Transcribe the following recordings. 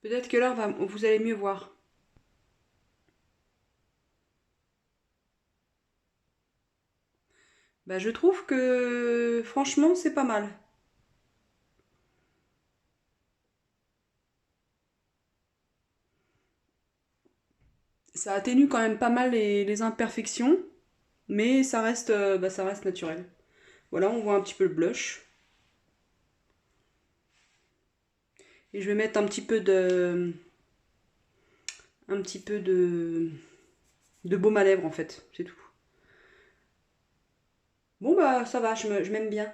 Peut-être que là, vous allez mieux voir. Bah, je trouve que franchement, c'est pas mal. Ça atténue quand même pas mal les imperfections, mais ça reste naturel. Voilà, on voit un petit peu le blush. Et je vais mettre un petit peu de baume à lèvres en fait, c'est tout. Bon bah ça va, je m'aime bien.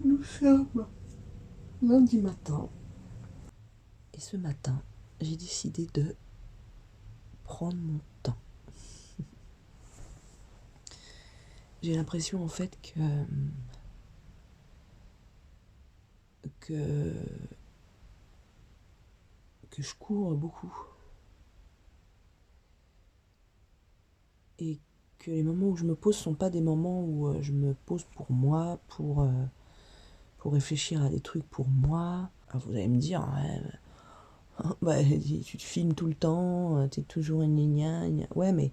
Nous sommes lundi matin. Et ce matin, j'ai décidé de prendre mon temps. J'ai l'impression en fait que, que je cours beaucoup. Et que les moments où je me pose sont pas des moments où je me pose pour moi, pour réfléchir à des trucs pour moi. Alors vous allez me dire, ouais, bah, tu te filmes tout le temps, t'es toujours une gna gna. Ouais, mais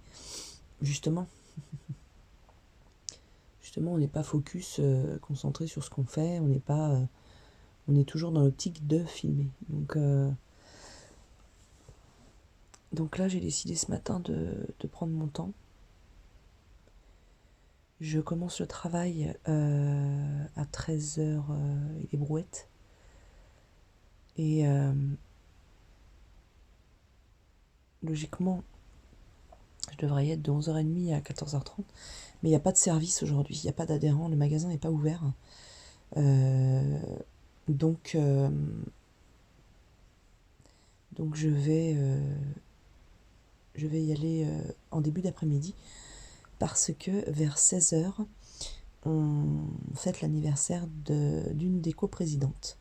justement, on n'est pas focus, concentré sur ce qu'on fait, on n'est pas, on est toujours dans l'optique de filmer. Donc là, j'ai décidé ce matin de prendre mon temps. Je commence le travail à 13h et les brouettes. Et logiquement, je devrais y être de 11h30 à 14h30. Mais il n'y a pas de service aujourd'hui, il n'y a pas d'adhérents, le magasin n'est pas ouvert. Euh, donc, euh, donc je vais y aller en début d'après-midi parce que vers 16h, on fête l'anniversaire d'une des coprésidentes.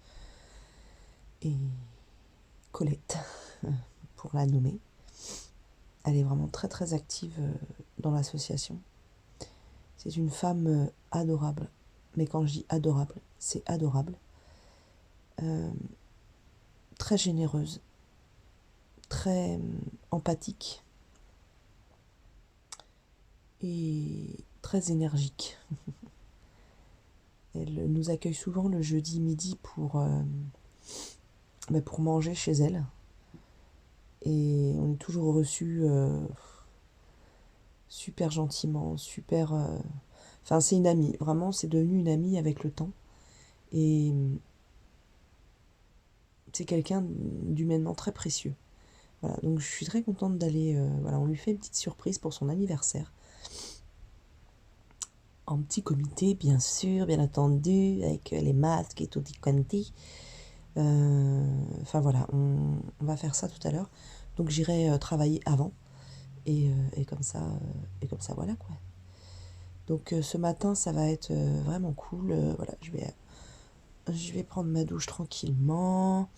Et Colette, pour la nommer. Elle est vraiment très très active dans l'association. C'est une femme adorable. Mais quand je dis adorable, c'est adorable. Euh, Très généreuse, très empathique et très énergique. Elle nous accueille souvent le jeudi midi pour manger chez elle. Et on est toujours reçus super gentiment, super... Enfin, c'est une amie, vraiment, c'est devenu une amie avec le temps. Et c'est quelqu'un d'humainement très précieux. Voilà, donc je suis très contente d'aller... voilà, on lui fait une petite surprise pour son anniversaire. En petit comité, bien sûr, bien entendu, avec les masques et tutti quanti. Enfin voilà, on va faire ça tout à l'heure. Donc j'irai travailler avant. Et comme ça, voilà quoi. Donc ce matin, ça va être vraiment cool. Voilà, je vais prendre ma douche tranquillement,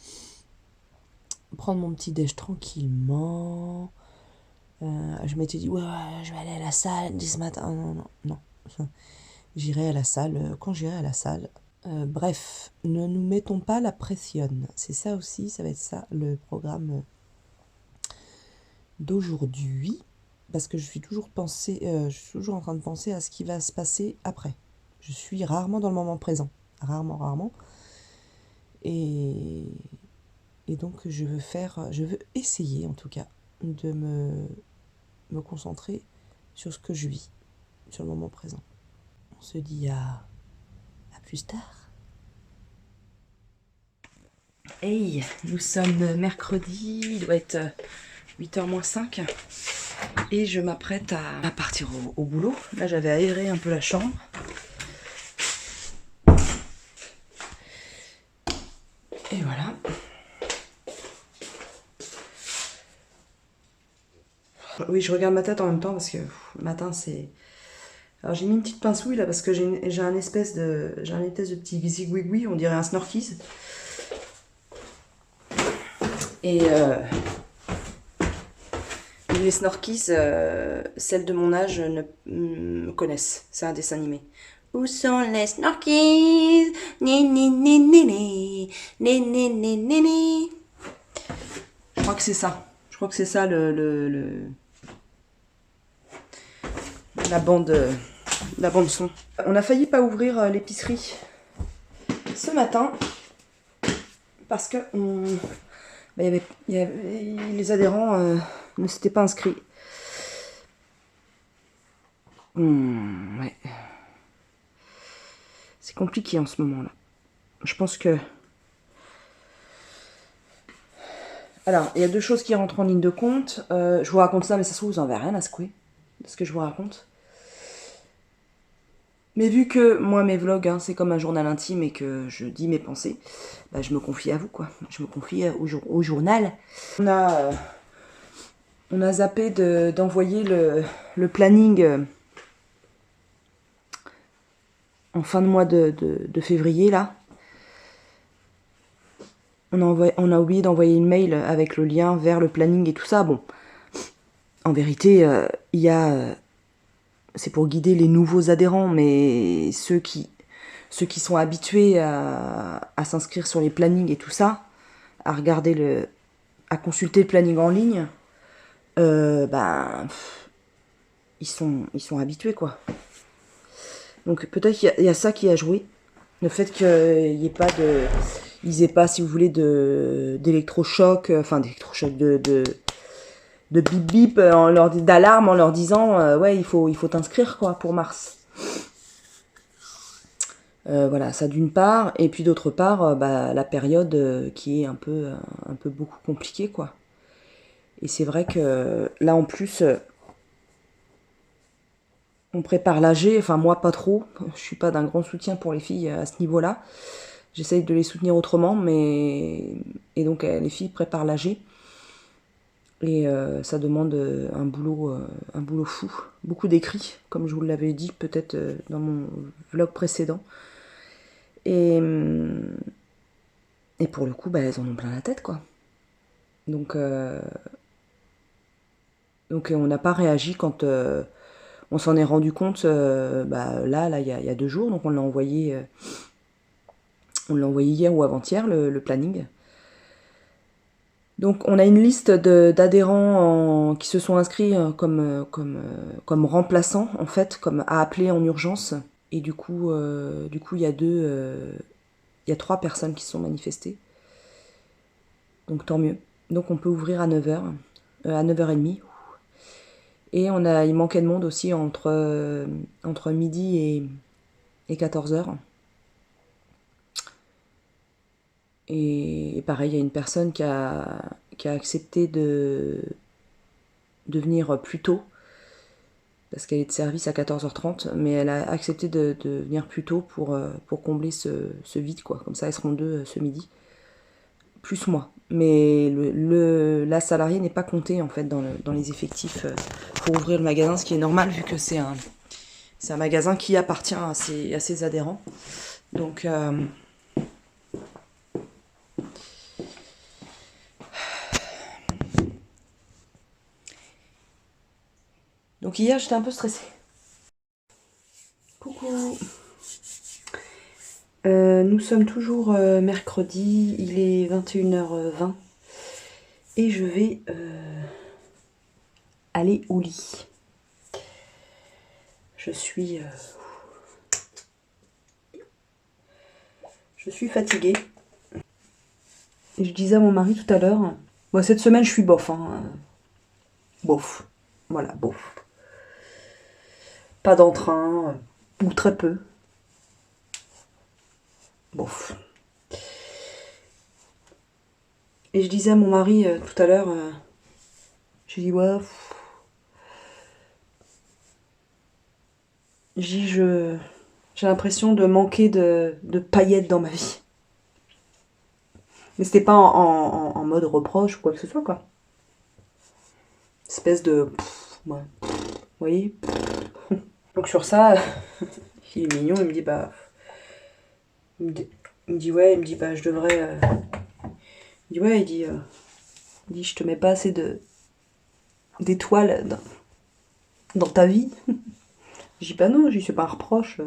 prendre mon petit déj tranquillement. Je m'étais dit, ouais, je vais aller à la salle dès ce matin. Non, non, non. J'irai à la salle quand j'irai à la salle. Bref, ne nous mettons pas la pression. C'est ça aussi, ça va être ça le programme d'aujourd'hui. Parce que je suis toujours en train de penser à ce qui va se passer après. Je suis rarement dans le moment présent. Rarement, rarement. Et, et donc je veux essayer en tout cas de me concentrer sur ce que je vis, sur le moment présent. On se dit à plus tard. Hey, nous sommes mercredi, il doit être 8h moins 5 et je m'apprête à partir au boulot. Là j'avais aéré un peu la chambre. Et voilà. Oui, je regarde ma tête en même temps parce que le matin c'est... Alors j'ai mis une petite pincouille là parce que j'ai un espèce de petit zigouigoui, on dirait un snorkies. Et les Snorkies, celles de mon âge me connaissent. C'est un dessin animé. Où sont les Snorkies? Ni ni ni ni ni ni ni ni ni ni. Je crois que c'est ça. Je crois que c'est ça la bande son. On a failli pas ouvrir l'épicerie ce matin parce que les adhérents ne s'étaient pas inscrits. Ouais. C'est compliqué en ce moment-là. Je pense que... Alors, il y a deux choses qui rentrent en ligne de compte. Je vous raconte ça, mais ça se trouve, vous en avez rien à secouer de ce que je vous raconte. Mais vu que moi, mes vlogs, hein, c'est comme un journal intime et que je dis mes pensées, bah, je me confie à vous, quoi. Je me confie au journal. On a zappé d'envoyer le planning en fin de mois de février, là. On a oublié d'envoyer une mail avec le lien vers le planning et tout ça. Bon, en vérité, il y a... c'est pour guider les nouveaux adhérents, mais ceux qui sont habitués à s'inscrire sur les plannings et tout ça, à regarder à consulter le planning en ligne, ils sont habitués, quoi. Donc peut-être qu'il y a ça qui a joué. Le fait qu'ils n'y ait pas ils aient pas, si vous voulez, d'électrochoc, de bip bip, d'alarme en leur disant ouais, il faut t'inscrire, quoi, pour mars. Voilà, ça d'une part, et puis d'autre part, la période qui est un peu beaucoup compliquée, quoi. Et c'est vrai que là, en plus, on prépare l'AG, enfin moi pas trop, je suis pas d'un grand soutien pour les filles à ce niveau-là. J'essaye de les soutenir autrement, et donc les filles préparent l'AG. Et ça demande un boulot fou, beaucoup d'écrits, comme je vous l'avais dit peut-être dans mon vlog précédent. Et pour le coup, elles en ont plein la tête, quoi. Donc on n'a pas réagi quand on s'en est rendu compte là, il y a 2 jours, donc on l'a envoyé hier ou avant-hier, le planning. Donc on a une liste d'adhérents qui se sont inscrits comme remplaçants, en fait, comme à appeler en urgence. Et du coup il y a 3 personnes qui se sont manifestées. Donc tant mieux. Donc on peut ouvrir à 9h, à 9h30. Et il manquait de monde aussi entre midi et 14h. Et pareil, il y a une personne qui a accepté de venir plus tôt, parce qu'elle est de service à 14h30, mais elle a accepté de venir plus tôt pour combler ce vide, quoi. Comme ça, elles seront 2 ce midi, plus moi. Mais la salariée n'est pas comptée, en fait, dans les effectifs pour ouvrir le magasin, ce qui est normal, vu que c'est un magasin qui appartient à ses adhérents. Donc... Donc hier, j'étais un peu stressée. Coucou. Nous sommes toujours mercredi, il est 21h20. Et je vais aller au lit. Je suis fatiguée. Et je disais à mon mari tout à l'heure, cette semaine je suis bof. Bof. Voilà, bof. Pas d'entrain, ou très peu. Bof. Et je disais à mon mari tout à l'heure, j'ai dit ouais. J'ai l'impression de manquer de paillettes dans ma vie. Mais c'était pas en mode reproche ou quoi que ce soit, quoi. Espèce de... ouais. Vous voyez. Donc sur ça, il est mignon, il me dit il me dit je devrais... il dit Il dit, je te mets pas assez d'étoiles dans ta vie. Je dis, bah non, je dis, c'est pas un reproche.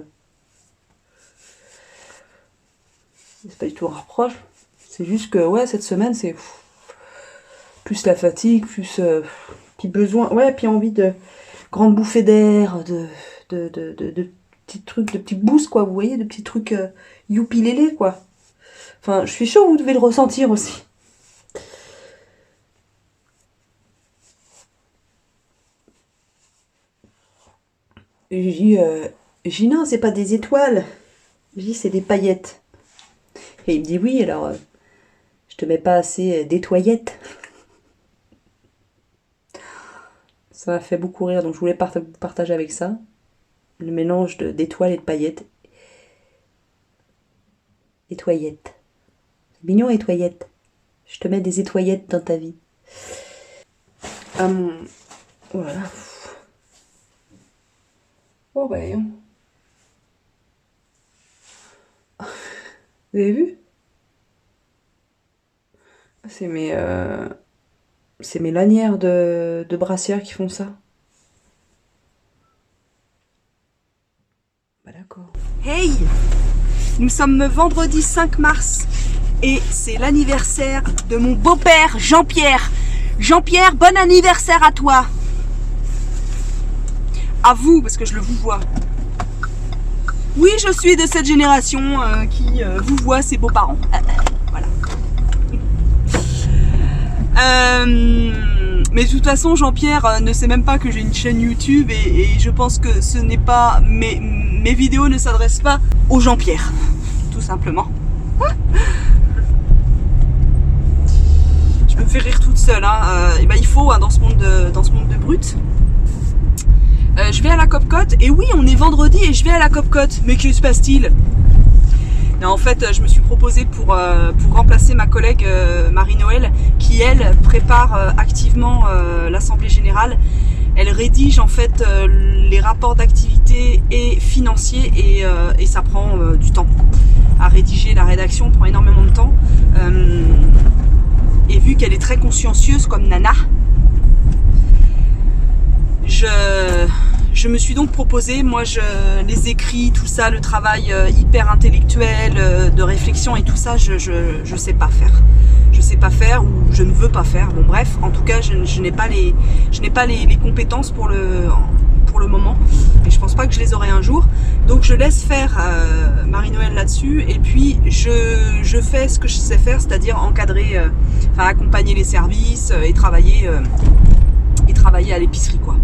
C'est pas du tout un reproche. C'est juste que, ouais, cette semaine, c'est plus la fatigue, plus petit besoin, ouais, puis envie de grande bouffée d'air, de petits trucs, de petits boosts, quoi, vous voyez, de petits trucs youpi lélé, quoi. Enfin, je suis sûre que vous devez le ressentir aussi. Et je dis non, c'est pas des étoiles. Je dis c'est des paillettes. Et il me dit oui, alors je te mets pas assez d'étoillettes. Ça m'a fait beaucoup rire, donc je voulais partager avec ça. Le mélange d'étoiles et de paillettes. Étoillettes. C'est mignon, étoillettes. Je te mets des étoillettes dans ta vie. Voilà. Oh bah, vous avez vu? C'est mes lanières de brassière qui font ça. Bah d'accord. Hey! Nous sommes vendredi 5 mars et c'est l'anniversaire de mon beau-père Jean-Pierre. Jean-Pierre, bon anniversaire à toi! À vous, parce que je le vous vois. Oui, je suis de cette génération qui vous voit ses beaux-parents. Voilà. Mais de toute façon, Jean-Pierre ne sait même pas que j'ai une chaîne YouTube et je pense que ce n'est pas mes vidéos ne s'adressent pas au Jean-Pierre, tout simplement. Je me fais rire toute seule. Et ben, il faut dans ce monde de brutes. Je vais à la Copcote et oui, on est vendredi et je vais à la Copcote. Mais que se passe-t-il? Non, en fait, je me suis proposée pour remplacer ma collègue Marie-Noël qui, elle, prépare activement l'Assemblée Générale. Elle rédige en fait les rapports d'activité et financiers et ça prend du temps. À rédiger la rédaction prend énormément de temps. Et vu qu'elle est très consciencieuse comme Nana, je me suis donc proposée, moi les écrits, tout ça, le travail hyper intellectuel, de réflexion et tout ça, je sais pas faire. Je sais pas faire ou je ne veux pas faire. Bon bref, en tout cas, je n'ai pas les compétences pour le moment. Et je pense pas que je les aurai un jour. Donc je laisse faire Marie-Noël là-dessus. Et puis je fais ce que je sais faire, c'est-à-dire encadrer, accompagner les services et travailler à l'épicerie, quoi.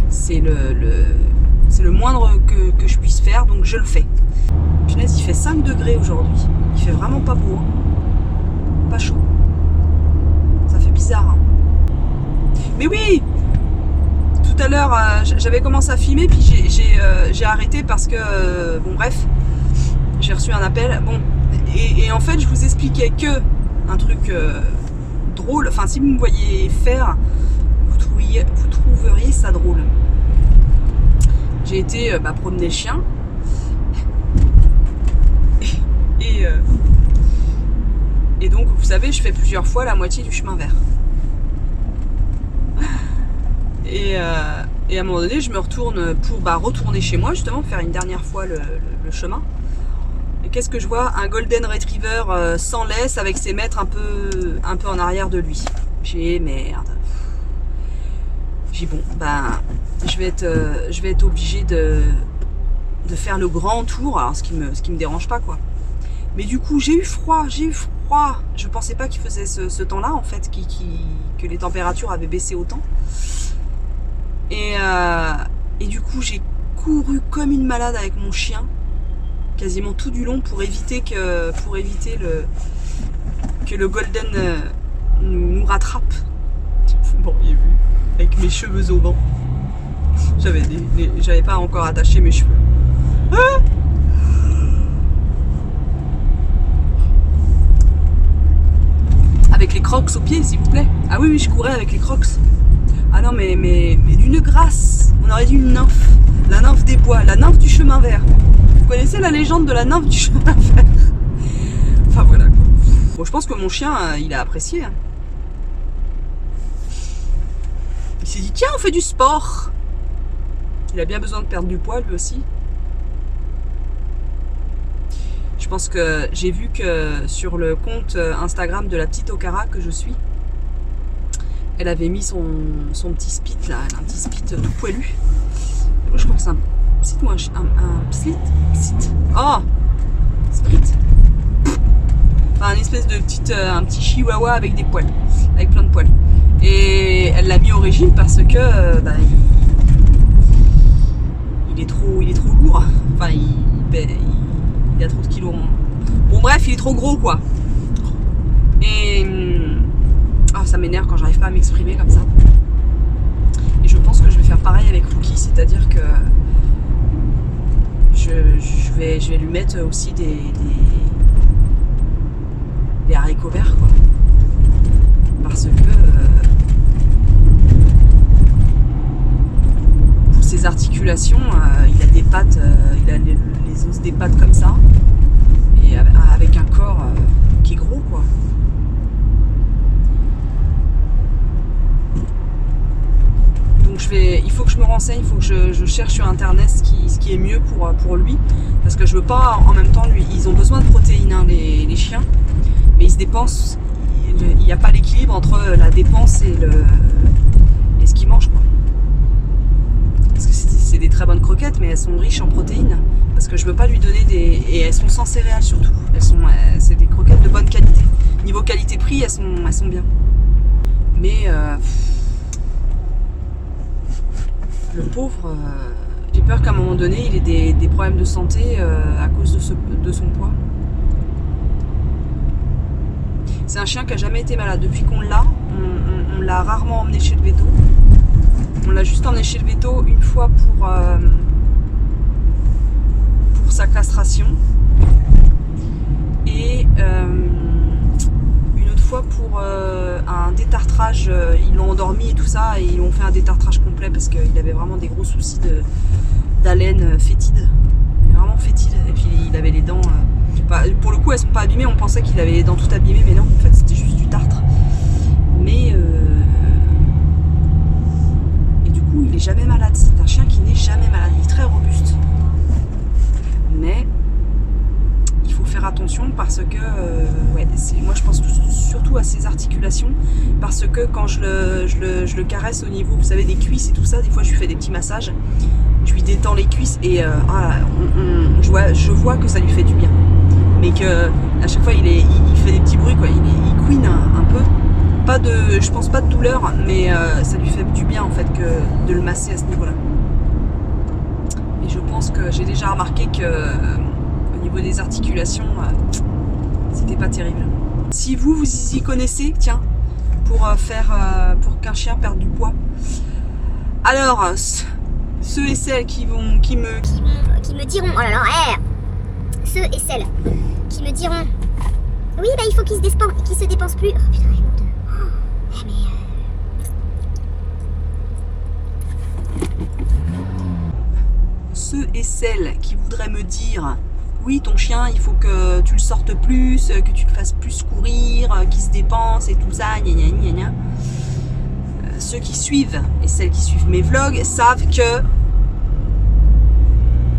C'est le moindre que je puisse faire, donc je le fais. Punaise, il fait 5 degrés aujourd'hui. Il fait vraiment pas beau, hein. Pas chaud. Ça fait bizarre, hein. Mais oui, tout à l'heure, j'avais commencé à filmer, puis j'ai arrêté parce que, bon bref, j'ai reçu un appel. Bon, et en fait, je vous expliquais que un truc drôle. Enfin, si vous me voyez faire, vous trouveriez ça drôle. J'ai été promener le chien et donc vous savez, je fais plusieurs fois la moitié du chemin vert et à un moment donné je me retourne pour retourner chez moi, justement faire une dernière fois le chemin. Et qu'est-ce que je vois? Un golden retriever sans laisse avec ses maîtres un peu en arrière de lui. J'ai merde. J'ai bon, je vais être obligée de faire le grand tour, alors ce qui me dérange pas, quoi. Mais du coup, j'ai eu froid. Je pensais pas qu'il faisait ce temps-là, en fait, que les températures avaient baissé autant. Et du coup, j'ai couru comme une malade avec mon chien, quasiment tout du long, pour éviter que le golden nous rattrape. Bon, il est vu. Avec mes cheveux au vent. J'avais pas encore attaché mes cheveux. Ah, avec les crocs aux pieds, s'il vous plaît. Ah oui, je courais avec les crocs. Ah non, mais d'une grâce. On aurait dit une nymphe. La nymphe des bois, la nymphe du chemin vert. Vous connaissez la légende de la nymphe du chemin vert? Enfin voilà, quoi. Bon, je pense que mon chien, il a apprécié, hein. s'est dit tiens, on fait du sport. Il a bien besoin de perdre du poids lui aussi. Je pense que j'ai vu que sur le compte Instagram de la petite Okara que je suis, elle avait mis son petit spit là, un petit spit tout poilu. Je crois que c'est un spit ou un split. Oh, split. Enfin, une espèce de un petit chihuahua avec des poils, avec plein de poils. Et elle l'a mis au régime parce que il est trop lourd. Enfin, il a trop de kilos. Bon bref, il est trop gros quoi. Et ça m'énerve quand j'arrive pas à m'exprimer comme ça. Et je pense que je vais faire pareil avec Rookie, c'est-à-dire que je vais lui mettre aussi des haricots verts quoi. Parce que pour ses articulations, il a des pattes, il a les os des pattes comme ça, et avec un corps qui est gros quoi. Donc il faut que je me renseigne, il faut que je cherche sur internet ce qui est mieux pour lui, parce que je veux pas en même temps ils ont besoin de protéines hein, les chiens, mais ils se dépensent, il n'y a pas l'équilibre entre la dépense et ce qu'ils mangent quoi. Parce que c'est des très bonnes croquettes, mais elles sont riches en protéines, parce que je veux pas lui donner et elles sont sans céréales surtout, c'est des croquettes de bonne qualité, niveau qualité-prix elles sont bien, mais le pauvre, j'ai peur qu'à un moment donné il ait des problèmes de santé à cause de son poids. C'est un chien qui a jamais été malade. Depuis qu'on l'a, on l'a rarement emmené chez le véto. On l'a juste emmené chez le véto une fois pour sa castration. Et une autre fois pour un détartrage. Ils l'ont endormi et tout ça, et ils l'ont fait un détartrage complet parce qu'il avait vraiment des gros soucis d'haleine fétide. Vraiment fétide. Et puis il avait les dents... pour le coup elles sont pas abîmées, on pensait qu'il avait les dents toutes abîmées, mais non, en fait c'était juste du tartre. Mais et du coup il est jamais malade, c'est un chien qui n'est jamais malade, il est très robuste. Mais il faut faire attention parce que moi je pense surtout à ses articulations, parce que quand je le caresse au niveau, vous savez, des cuisses et tout ça, des fois je lui fais des petits massages, je lui détends les cuisses et je vois que ça lui fait du bien. Mais que à chaque fois il fait des petits bruits quoi, il couine un peu. Je pense pas de douleur, mais ça lui fait du bien en fait que de le masser à ce niveau-là. Et je pense que j'ai déjà remarqué que au niveau des articulations, c'était pas terrible. Si vous y connaissez, tiens, pour qu'un chien perde du poids. Alors, ceux et celles qui me diront, oh là là, ceux et celles qui me diront, oui bah il faut qu'il se dépense plus. Oh putain, ceux et celles qui voudraient me dire, oui ton chien il faut que tu le sortes plus, que tu le fasses plus courir, qu'il se dépense et tout ça, gna gna gna gna. Ceux qui suivent et celles qui suivent mes vlogs savent que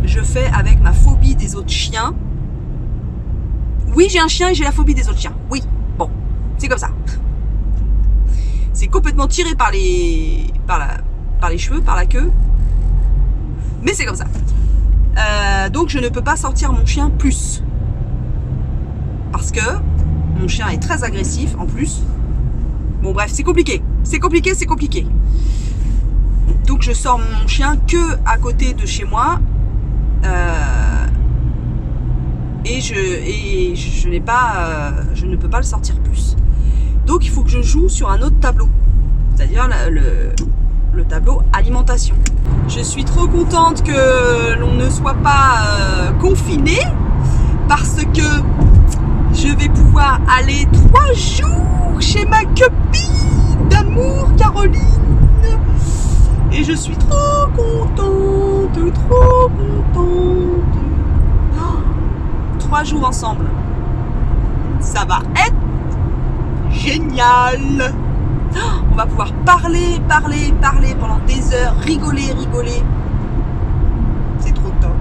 je fais avec ma phobie des autres chiens. Oui, j'ai un chien et j'ai la phobie des autres chiens. Oui, bon, c'est comme ça. C'est complètement tiré par les cheveux, par la queue. Mais c'est comme ça. Donc je ne peux pas sortir mon chien plus. Parce que mon chien est très agressif en plus. Bon bref, c'est compliqué. C'est compliqué. Donc je sors mon chien que à côté de chez moi. Et je ne peux pas le sortir plus. Donc il faut que je joue sur un autre tableau, c'est-à-dire le tableau alimentation. Je suis trop contente que l'on ne soit pas confiné, parce que je vais pouvoir aller 3 jours chez ma copine d'amour Caroline. Et je suis trop contente. 3 jours ensemble. Ça va être génial. On va pouvoir parler pendant des heures, rigoler. C'est trop top.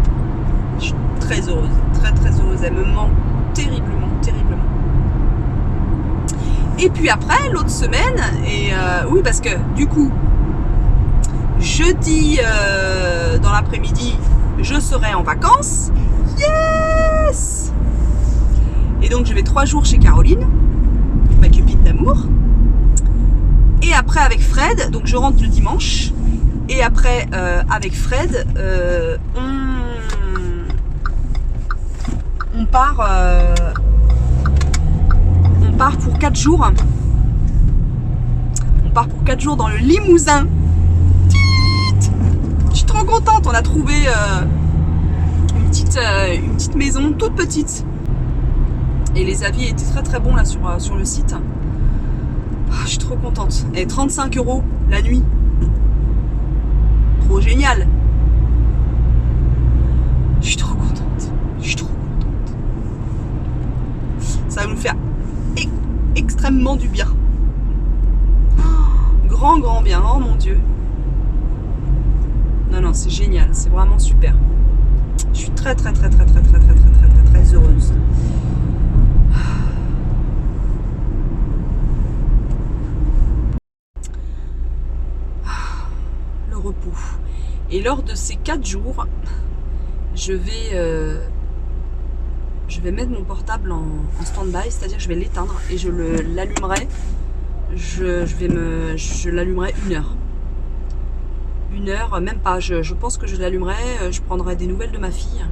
Je suis très heureuse, très heureuse. Elle me manque terriblement. Et puis après, l'autre semaine, oui, parce que du coup, jeudi dans l'après-midi, je serai en vacances. Yes! Et donc, je vais 3 jours chez Caroline, ma copine d'amour. Et après, avec Fred, donc je rentre le dimanche. Et après, avec Fred, on part pour 4 jours. On part pour 4 jours dans le Limousin. Je suis trop contente. On a trouvé une petite maison toute petite. Et les avis étaient très bons là sur le site. Je suis trop contente. Et 35 € la nuit. Trop génial. Je suis trop contente. Ça va nous faire extrêmement du bien. Grand bien. Oh mon Dieu. Non, c'est génial. C'est vraiment super. Je suis très heureuse. Le repos. Et lors de ces 4 jours, je vais mettre mon portable en stand-by, c'est-à-dire que je vais l'éteindre et je l'allumerai. Je l'allumerai 1 heure. 1 heure, même pas. Je pense que je l'allumerai. Je prendrai des nouvelles de ma fille.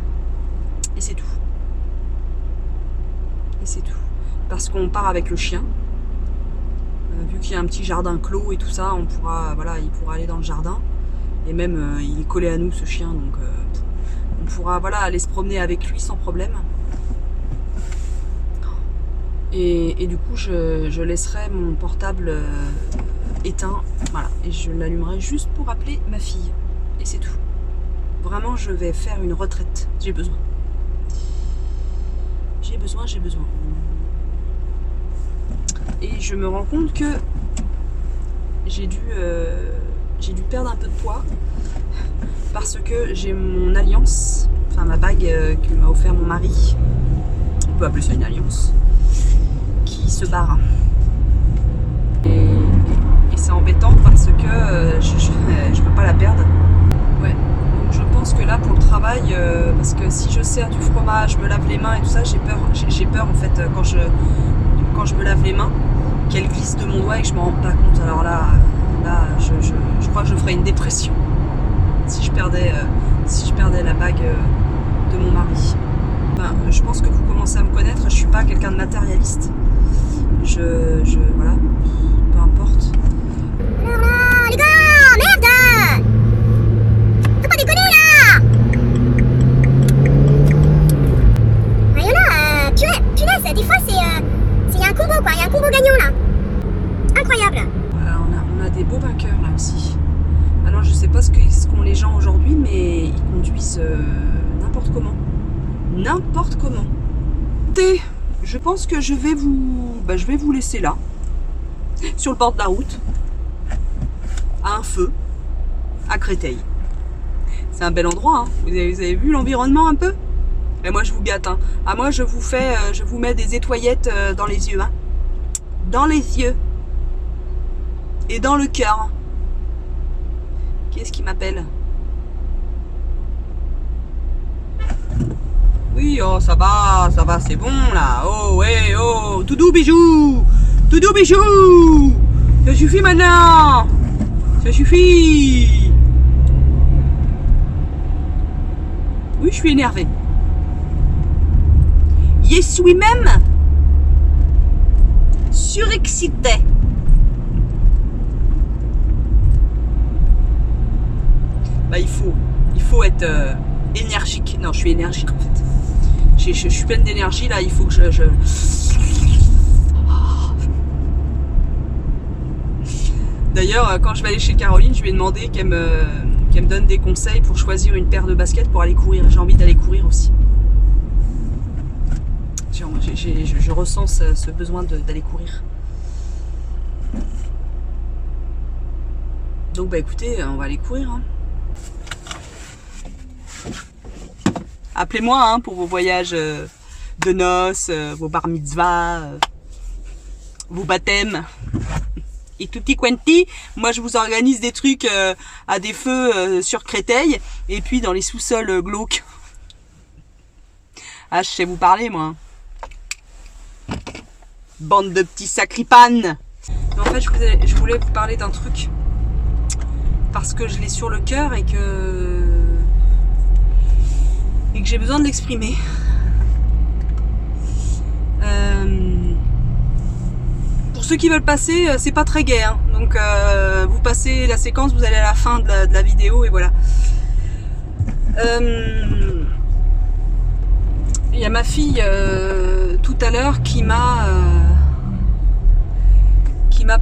Et c'est tout. Parce qu'on part avec le chien. Vu qu'il y a un petit jardin clos et tout ça, il pourra aller dans le jardin. Et même, il est collé à nous, ce chien, donc on pourra aller se promener avec lui sans problème. Et du coup, je laisserai mon portable éteint, et je l'allumerai juste pour appeler ma fille. Et c'est tout. Vraiment, je vais faire une retraite. J'ai besoin. Et je me rends compte que j'ai dû perdre un peu de poids parce que j'ai mon alliance, enfin ma bague que m'a offert mon mari, on peut appeler ça une alliance, qui se barre. Et c'est embêtant parce que je peux pas la perdre. Ouais. Donc je pense que là pour le travail, parce que si je sers du fromage, je me lave les mains et tout ça, j'ai peur en fait quand je me lave les mains, qu'elle glisse de mon doigt et que je m'en rende pas compte. Alors là, je crois que je ferais une dépression si je perdais la bague de mon mari. Je pense que vous commencez à me connaître, je suis pas quelqu'un de matérialiste. Voilà, peu importe. Alors là, les gars, merde! Faut pas déconner là! Il y en a, punaise, des fois il y a un combo quoi, il y a un combo gagnant là. Incroyable. Voilà, on a des beaux vainqueurs là aussi. Alors je sais pas ce qu'ont les gens aujourd'hui, mais ils conduisent n'importe comment. Je pense que je vais vous laisser là, sur le bord de la route, à un feu, à Créteil. C'est un bel endroit, hein. Vous avez vu l'environnement un peu? Et moi je vous gâte, hein. Ah, moi je vous mets des étoillettes dans les yeux, hein. Dans les yeux. Et dans le cœur. Qui est-ce qui m'appelle? Oui, oh, ça va, c'est bon, là. Oh, ouais, oh, tout doux, bijou. Ça suffit maintenant. Ça suffit. Oui, je suis énervée. Je suis même surexcitée. Il faut être énergique. Non, je suis énergique en fait. Je suis pleine d'énergie là, il faut que je... D'ailleurs, quand je vais aller chez Caroline, je lui ai demandé qu'elle me donne des conseils pour choisir une paire de baskets pour aller courir. J'ai envie d'aller courir aussi. Je ressens ce besoin d'aller courir. Donc bah écoutez, on va aller courir. Hein. Appelez-moi hein, pour vos voyages de noces, vos bar mitzvahs, vos baptêmes. Et tutti quanti, moi je vous organise des trucs à des feux sur Créteil et puis dans les sous-sols glauques. Ah, je sais vous parler moi. Bande de petits sacripanes. En fait, je voulais vous parler d'un truc parce que je l'ai sur le cœur et que j'ai besoin de l'exprimer. Pour ceux qui veulent passer, c'est pas très gai, hein. Donc vous passez la séquence, vous allez à la fin de la vidéo et voilà. Il y a ma fille tout à l'heure qui m'a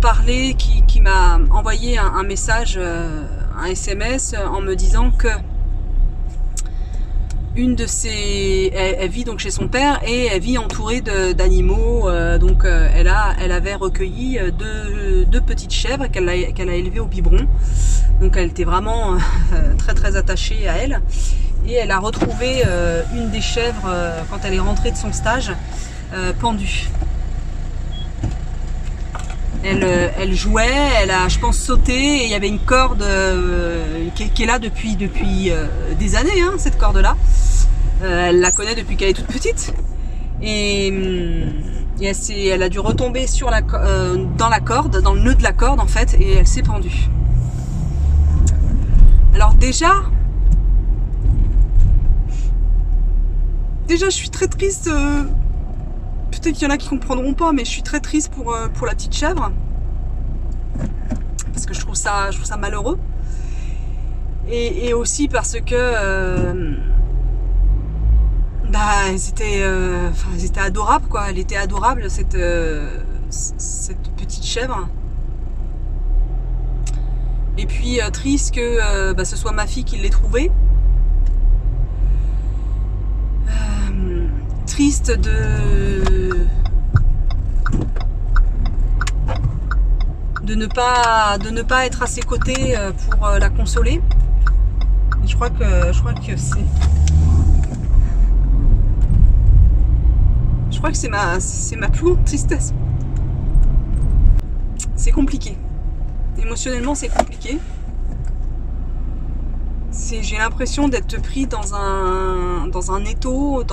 parlé, qui m'a envoyé un message, un SMS en me disant que une de ses, elle vit donc chez son père et elle vit entourée d'animaux. Donc elle avait recueilli deux petites chèvres qu'elle a élevées au biberon. Donc elle était vraiment très très attachée à elle. Et elle a retrouvé une des chèvres quand elle est rentrée de son stage pendue. Elle jouait, elle a, je pense, sauté et il y avait une corde qui est là depuis des années, hein, cette corde-là. Elle la connaît depuis qu'elle est toute petite. Et elle a dû retomber dans la corde, dans le nœud de la corde en fait, et elle s'est pendue. Alors déjà, je suis très triste. Peut-être qu'il y en a qui comprendront pas, mais je suis très triste pour la petite chèvre parce que je trouve ça malheureux et aussi parce que elles étaient adorables quoi. Elle était adorable cette petite chèvre. Et puis triste que ce soit ma fille qui l'ait trouvée. Triste de ne pas être à ses côtés pour la consoler. Et je crois que c'est ma plus grande tristesse. C'est compliqué. Émotionnellement, c'est compliqué. J'ai l'impression d'être pris dans un étau,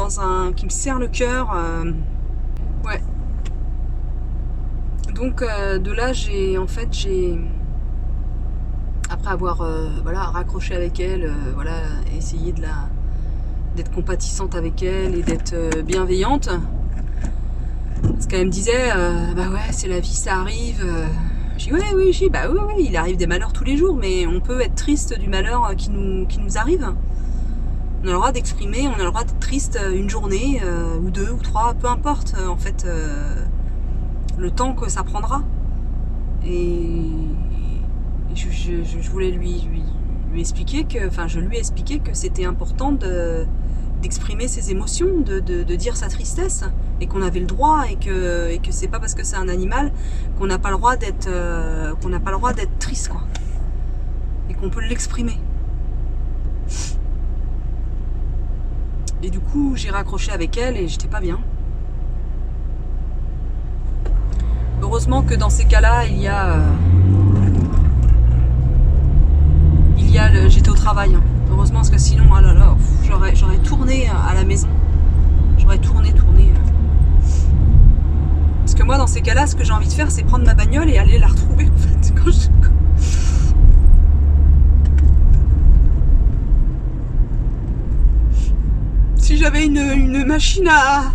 qui me serre le cœur. Ouais. Donc de là, après avoir raccroché avec elle, essayé d'être compatissante avec elle et d'être bienveillante. Parce qu'elle me disait, c'est la vie, ça arrive. J'ai dit oui, il arrive des malheurs tous les jours, mais on peut être triste du malheur qui nous arrive. On a le droit d'exprimer, on a le droit d'être triste une journée, ou deux, ou trois, peu importe, en fait, le temps que ça prendra. Et je voulais lui expliquer que, je lui ai expliqué que c'était important d'exprimer ses émotions, de dire sa tristesse, et qu'on avait le droit, et que c'est pas parce que c'est un animal qu'on n'a pas le droit d'être triste quoi, et qu'on peut l'exprimer. Et du coup j'ai raccroché avec elle et j'étais pas bien. Heureusement que dans ces cas-là j'étais au travail, hein. Heureusement, parce que sinon j'aurais tourné à la maison, j'aurais tourné. Parce que moi dans ces cas-là, ce que j'ai envie de faire, c'est prendre ma bagnole et aller la retrouver en fait. Si j'avais une machine à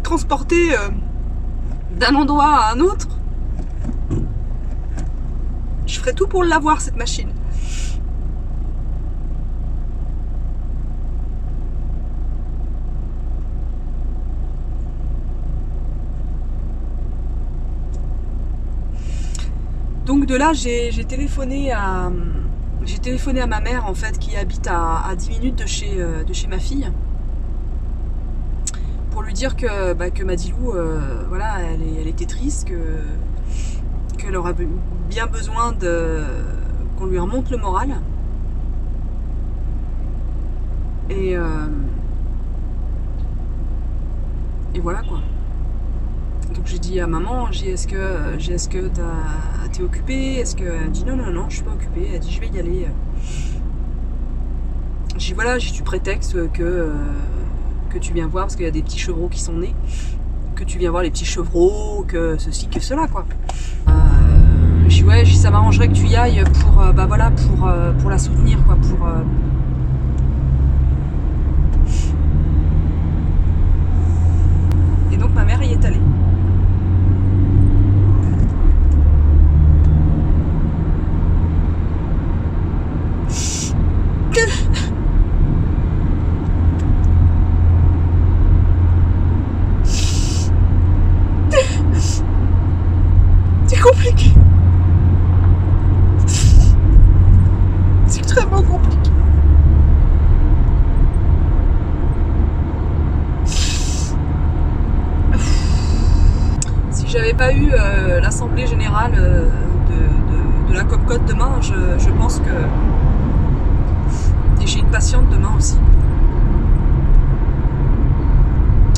transporter d'un endroit à un autre, je ferais tout pour l'avoir, cette machine. Donc de là, j'ai téléphoné à ma mère en fait, qui habite à 10 minutes de chez ma fille, pour lui dire que Madilou, voilà, elle était triste, qu'elle aurait bien besoin qu'on lui remonte le moral. Et voilà quoi. Donc j'ai dit à maman, est-ce que t'es occupée? Est-ce que elle dit non, je suis pas occupée. Elle dit je vais y aller. J'ai dit voilà, j'ai du prétexte que tu viens voir parce qu'il y a des petits chevreaux qui sont nés, que tu viens voir les petits chevreaux, que ceci, que cela quoi. Je dis ouais, ça m'arrangerait que tu y ailles pour la soutenir quoi, Et donc ma mère y est allée. C'est compliqué. C'est extrêmement compliqué. Si j'avais pas eu l'assemblée générale de la Copcote demain, je pense que... Et j'ai une patiente demain aussi.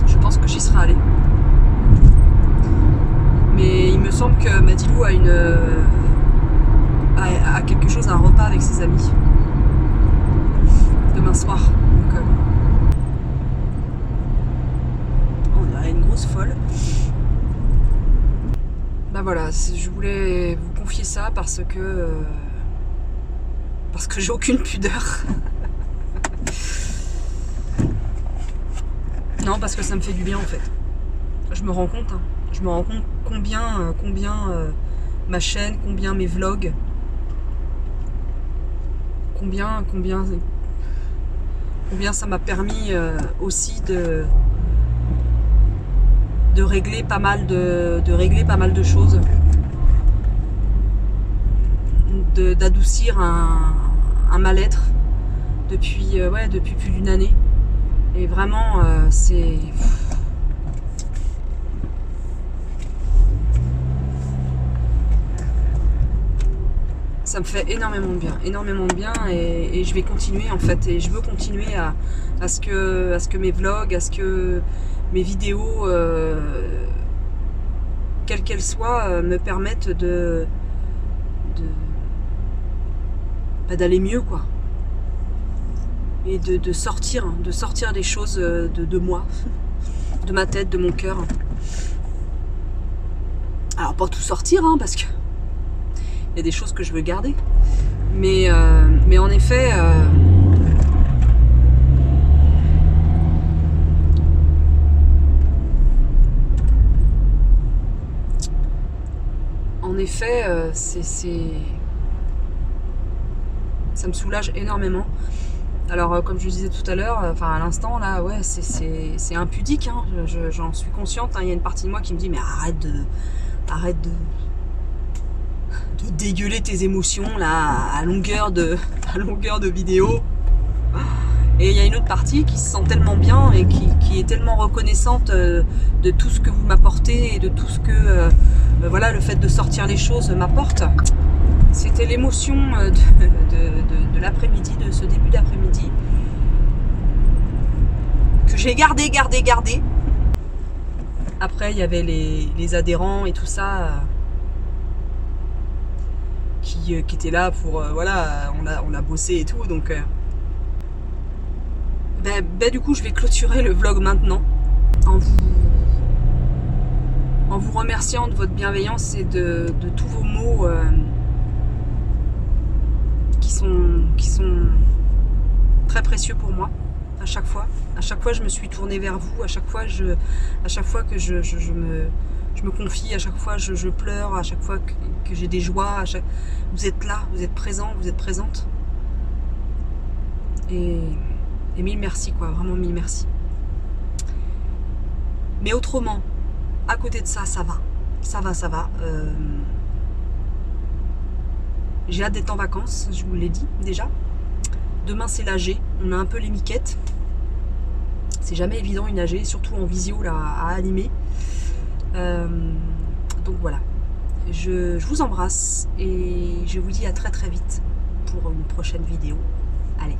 Je pense que j'y serais allée. Mais il me semble que Madilou a quelque chose, un repas avec ses amis demain soir. Donc, on dirait une grosse folle. Bah voilà, je voulais vous confier ça parce que j'ai aucune pudeur. Non, parce que ça me fait du bien en fait. Je me rends compte. Je me rends compte combien ma chaîne, combien mes vlogs, combien ça m'a permis aussi de régler pas mal de choses, d'adoucir un mal-être depuis plus d'une année. Et vraiment c'est... Ça me fait énormément de bien et je vais continuer en fait, et je veux continuer à ce que mes vlogs, à ce que mes vidéos, quelles qu'elles soient, me permettent d'aller mieux quoi, et de sortir des choses de moi, de ma tête, de mon cœur. Alors pas tout sortir parce que il y a des choses que je veux garder. Mais en effet, ça me soulage énormément. Alors comme je disais tout à l'heure, à l'instant là, ouais, c'est impudique, j'en suis consciente. Il y a une partie de moi qui me dit mais arrête de dégueuler tes émotions là à longueur de vidéo. Et il y a une autre partie qui se sent tellement bien et qui est tellement reconnaissante de tout ce que vous m'apportez et de tout ce que le fait de sortir les choses m'apporte. C'était l'émotion de l'après-midi, de ce début d'après-midi, que j'ai gardé. Après il y avait les adhérents et tout ça qui étaient là pour on a bossé et tout, donc du coup je vais clôturer le vlog maintenant en vous remerciant de votre bienveillance et de tous vos mots qui sont très précieux pour moi. À chaque fois je me suis tournée vers vous, à chaque fois que je me confie, à chaque fois je pleure, à chaque fois que j'ai des joies, vous êtes là, vous êtes présents, vous êtes présentes. Et mille merci quoi, vraiment mille merci. Mais autrement, à côté de ça, ça va. J'ai hâte d'être en vacances, je vous l'ai dit déjà. Demain c'est l'AG, on a un peu les miquettes. C'est jamais évident une AG, surtout en visio là, à animer. Donc voilà, je vous embrasse et je vous dis à très très vite pour une prochaine vidéo. Allez.